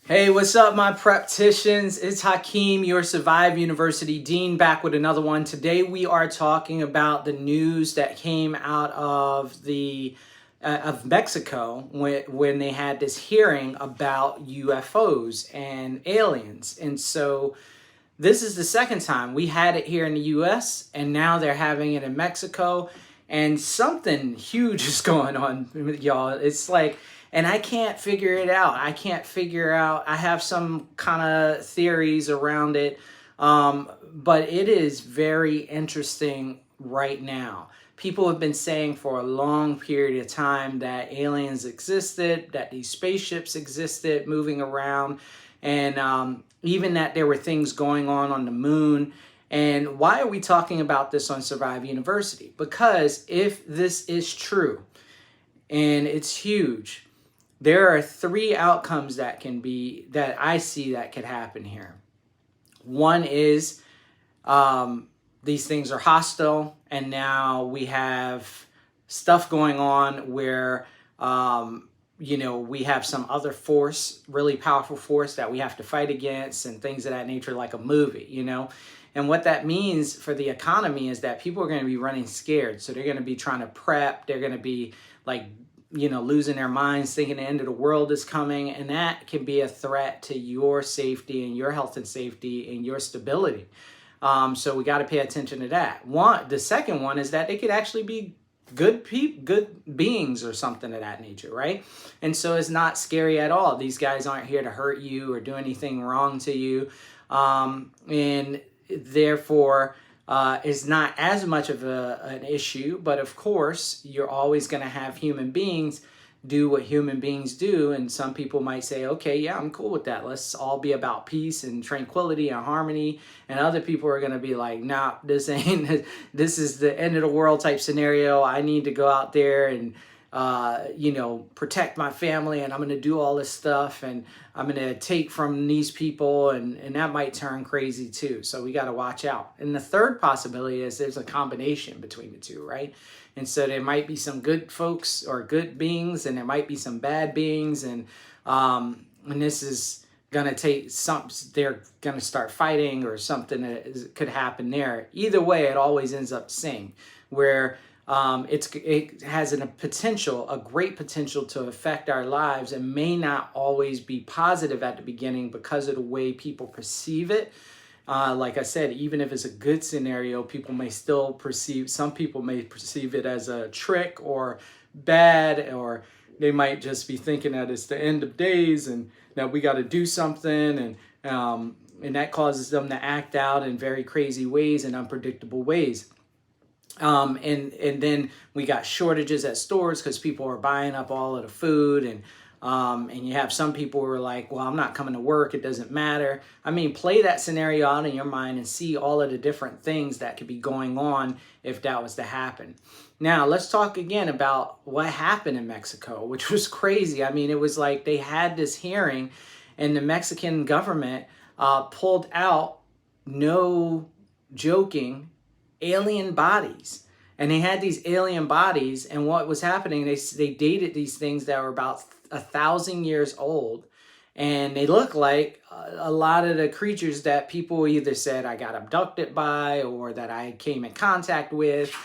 Hey, what's up, my practitioners? It's Hakim, your Survive University Dean, back with another one. Today we are talking about the news that came out of of Mexico when they had this hearing about UFOs and aliens. And so this is the second time. We had it here in the US, and now they're having it in Mexico, and something huge is going on, y'all. It's like, and I can't figure it out. I have some kind of theories around it, but it is very interesting right now. People have been saying for a long period of time that aliens existed, that these spaceships existed moving around, and even that there were things going on the moon. And why are we talking about this on Survive University? Because if this is true, and it's huge, there are three outcomes that I see that could happen here. One is these things are hostile, and now we have stuff going on where we have some other force, really powerful force that we have to fight against, and things of that nature, like a movie. And what that means for the economy is that people are going to be running scared. So they're going to be trying to prep. They're going to be losing their minds, thinking the end of the world is coming. And that can be a threat to your safety and your health and safety and your stability. So we got to pay attention to that. The second one is that they could actually be good beings or something of that nature, right? And so it's not scary at all. These guys aren't here to hurt you or do anything wrong to you. And therefore, is not as much of an issue. But of course, you're always going to have human beings do what human beings do. And some people might say, okay, yeah, I'm cool with that. Let's all be about peace and tranquility and harmony. And other people are going to be like, nah, this is the end of the world type scenario. I need to go out there and protect my family, and I'm going to do all this stuff, and I'm going to take from these people, and that might turn crazy too. So we got to watch out. And the third possibility is there's a combination between the two, right? And so there might be some good folks or good beings, and there might be some bad beings, and this is going to take they're going to start fighting, or something that could happen there. Either way, it always ends up the same, where it has a great potential to affect our lives, and may not always be positive at the beginning because of the way people perceive it. Like I said, even if it's a good scenario, some people may perceive it as a trick or bad, or they might just be thinking that it's the end of days and that we got to do something, and that causes them to act out in very crazy ways and unpredictable ways. And then we got shortages at stores because people are buying up all of the food, and you have some people who are like, well, I'm not coming to work, it doesn't matter. I mean, play that scenario out in your mind and see all of the different things that could be going on if that was to happen. Now, let's talk again about what happened in Mexico, which was crazy. I mean, it was like they had this hearing, and the Mexican government pulled out, no joking, alien bodies. And they had these alien bodies, and what was happening, they dated these things that were about 1,000 years old, and they look like a lot of the creatures that people either said I got abducted by, or that I came in contact with,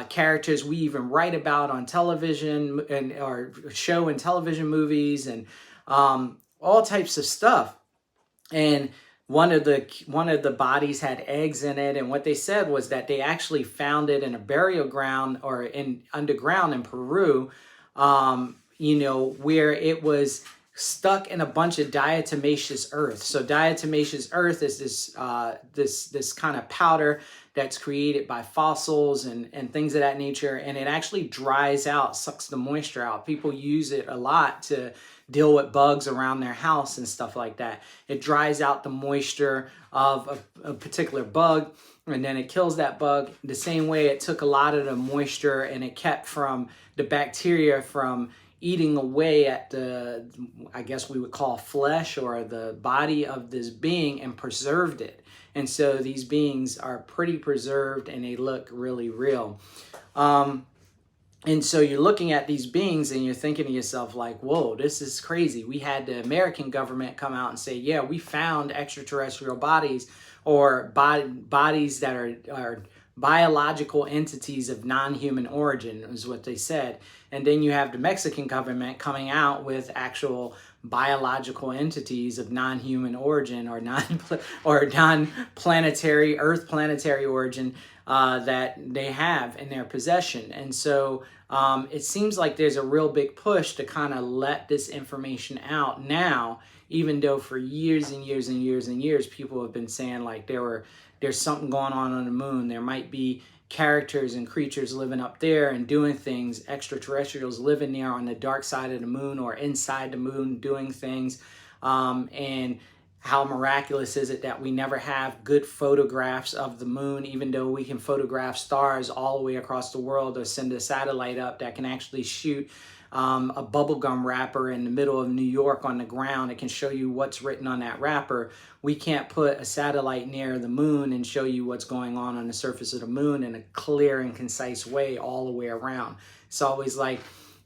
characters we even write about on television or show in television movies, and all types of stuff. And one of the bodies had eggs in it, and what they said was that they actually found it in a burial ground, or underground in Peru, where it was stuck in a bunch of diatomaceous earth. So diatomaceous earth is this kind of powder that's created by fossils and things of that nature, and it actually dries out, sucks the moisture out. People use it a lot to deal with bugs around their house and stuff like that. It dries out the moisture of a particular bug, and then it kills that bug. The same way it took a lot of the moisture, and it kept from the bacteria from eating away at I guess we would call flesh or the body of this being, and preserved it. And so these beings are pretty preserved, and they look really real. And so you're looking at these beings and you're thinking to yourself like, whoa, this is crazy. We had the American government come out and say, yeah, we found extraterrestrial bodies, or bodies that are biological entities of non-human origin, is what they said. And then you have the Mexican government coming out with actual biological entities of non-human origin, or non-planetary, Earth planetary origin, that they have in their possession. And so it seems like there's a real big push to kind of let this information out now, even though for years and years and years and years, people have been saying like there's something going on the moon. There might be characters and creatures living up there and doing things, extraterrestrials living there on the dark side of the moon or inside the moon doing things. And how miraculous is it that we never have good photographs of the moon, even though we can photograph stars all the way across the world, or send a satellite up that can actually shoot a bubblegum wrapper in the middle of New York on the ground. It can show you what's written on that wrapper. We can't put a satellite near the moon and show you what's going on the surface of the moon in a clear and concise way all the way around. It's always like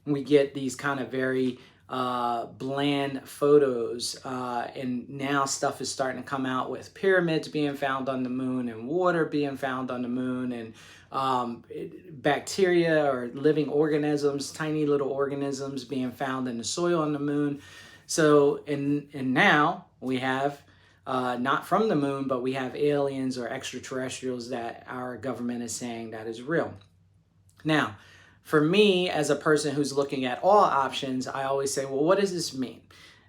we get these kind of very bland photos, and now stuff is starting to come out with pyramids being found on the moon and water being found on the moon, and bacteria or living organisms, tiny little organisms being found in the soil on the moon. So and now we have not from the moon, but we have aliens or extraterrestrials that our government is saying that is real. Now, for me, as a person who's looking at all options, I always say, well, what does this mean?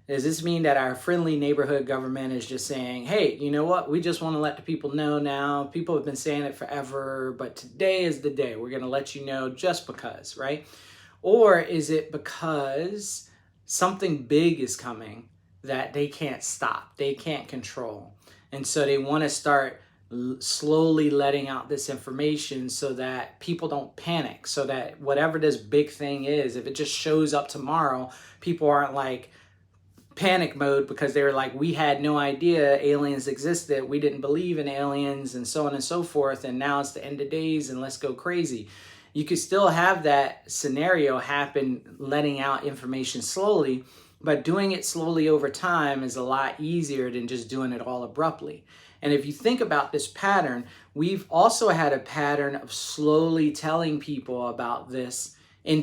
Does this mean that our friendly neighborhood government is just saying, hey, you know what? We just want to let the people know now. People have been saying it forever, but today is the day. We're going to let you know just because, right? Or is it because something big is coming that they can't stop, they can't control? And so they want to start slowly letting out this information so that people don't panic, so that whatever this big thing is, if it just shows up tomorrow, people aren't like panic mode because they were like, we had no idea aliens existed, we didn't believe in aliens, and so on and so forth, and now it's the end of days and let's go crazy. You could still have that scenario happen, letting out information slowly, but doing it slowly over time is a lot easier than just doing it all abruptly. And if you think about this pattern, we've also had a pattern of slowly telling people about this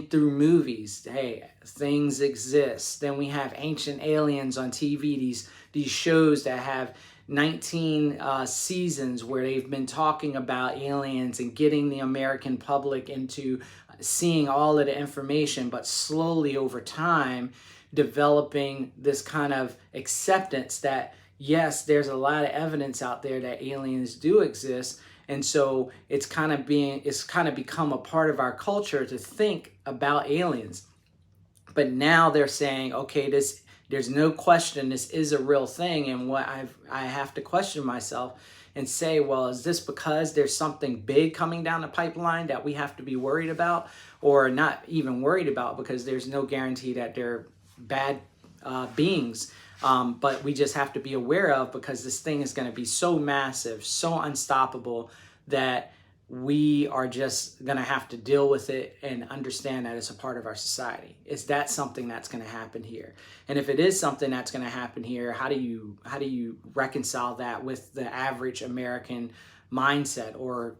through movies. Hey, things exist. Then we have Ancient Aliens on TV, these shows that have 19 seasons where they've been talking about aliens and getting the American public into seeing all of the information, but slowly over time developing this kind of acceptance that yes, there's a lot of evidence out there that aliens do exist. And so it's kind of become a part of our culture to think about aliens. But now they're saying, okay, there's no question this is a real thing. And what I have to question myself and say, well, is this because there's something big coming down the pipeline that we have to be worried about, or not even worried about because there's no guarantee that they're bad beings? But we just have to be aware of, because this thing is going to be so massive, so unstoppable, that we are just going to have to deal with it and understand that it's a part of our society. Is that something that's going to happen here? And if it is something that's going to happen here, how do you reconcile that with the average American mindset? Or,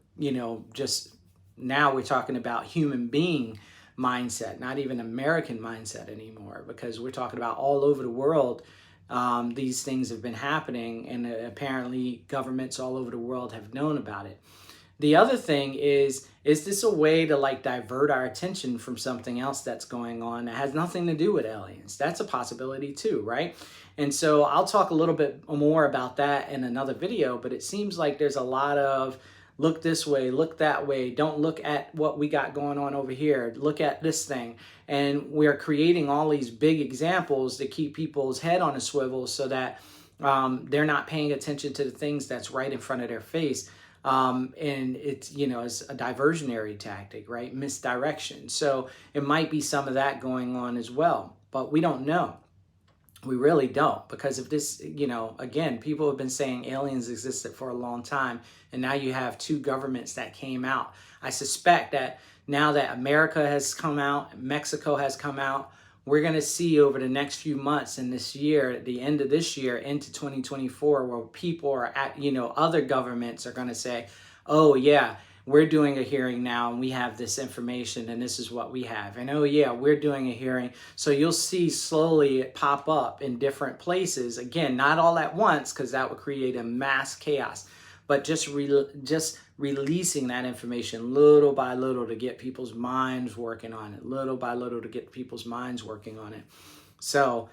just now we're talking about human being mindset, not even American mindset anymore, because we're talking about all over the world. These things have been happening, and apparently governments all over the world have known about it. The other thing is this a way to divert our attention from something else that's going on that has nothing to do with aliens? That's a possibility too, right? And so I'll talk a little bit more about that in another video, but it seems like there's a lot of look this way, look that way, don't look at what we got going on over here, look at this thing. And we're creating all these big examples to keep people's head on a swivel so that they're not paying attention to the things that's right in front of their face. And it's a diversionary tactic, right? Misdirection. So it might be some of that going on as well, but we don't know. We really don't, because if this, again, people have been saying aliens existed for a long time, and now you have two governments that came out. I suspect that now that America has come out, Mexico has come out, we're going to see over the next few months in this year, at the end of this year into 2024, where people are at, other governments are going to say, oh yeah, we're doing a hearing now and we have this information and this is what we have. And oh yeah, we're doing a hearing. So you'll see slowly it pop up in different places. Again, not all at once, because that would create a mass chaos, but just releasing that information little by little to get people's minds working on it, little by little to get people's minds working on it. So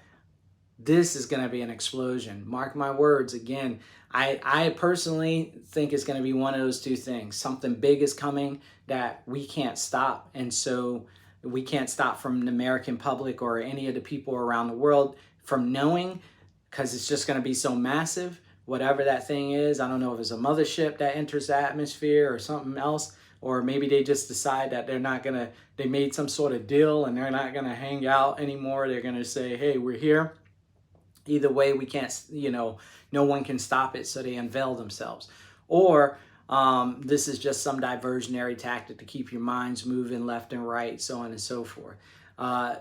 this is going to be an explosion. Mark my words. Again, I personally think it's going to be one of those two things. Something big is coming that we can't stop. And so we can't stop from the American public or any of the people around the world from knowing, because it's just going to be so massive. Whatever that thing is, I don't know if it's a mothership that enters the atmosphere or something else, or maybe they just decide that they made some sort of deal and they're not going to hang out anymore. They're going to say, hey, we're here. Either way, we can't, no one can stop it, so they unveil themselves. Or this is just some diversionary tactic to keep your minds moving left and right, so on and so forth.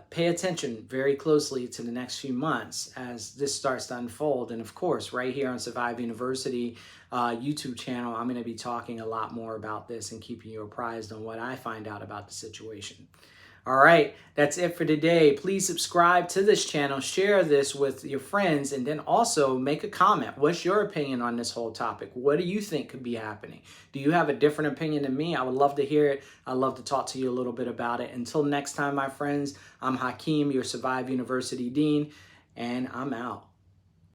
Pay attention very closely to the next few months as this starts to unfold. And of course, right here on Survive University YouTube channel, I'm going to be talking a lot more about this and keeping you apprised on what I find out about the situation. All right, that's it for today. Please subscribe to this channel, share this with your friends, and then also make a comment. What's your opinion on this whole topic? What do you think could be happening? Do you have a different opinion than me? I would love to hear it. I'd love to talk to you a little bit about it. Until next time, my friends, I'm Hakim, your Survive University Dean, and I'm out.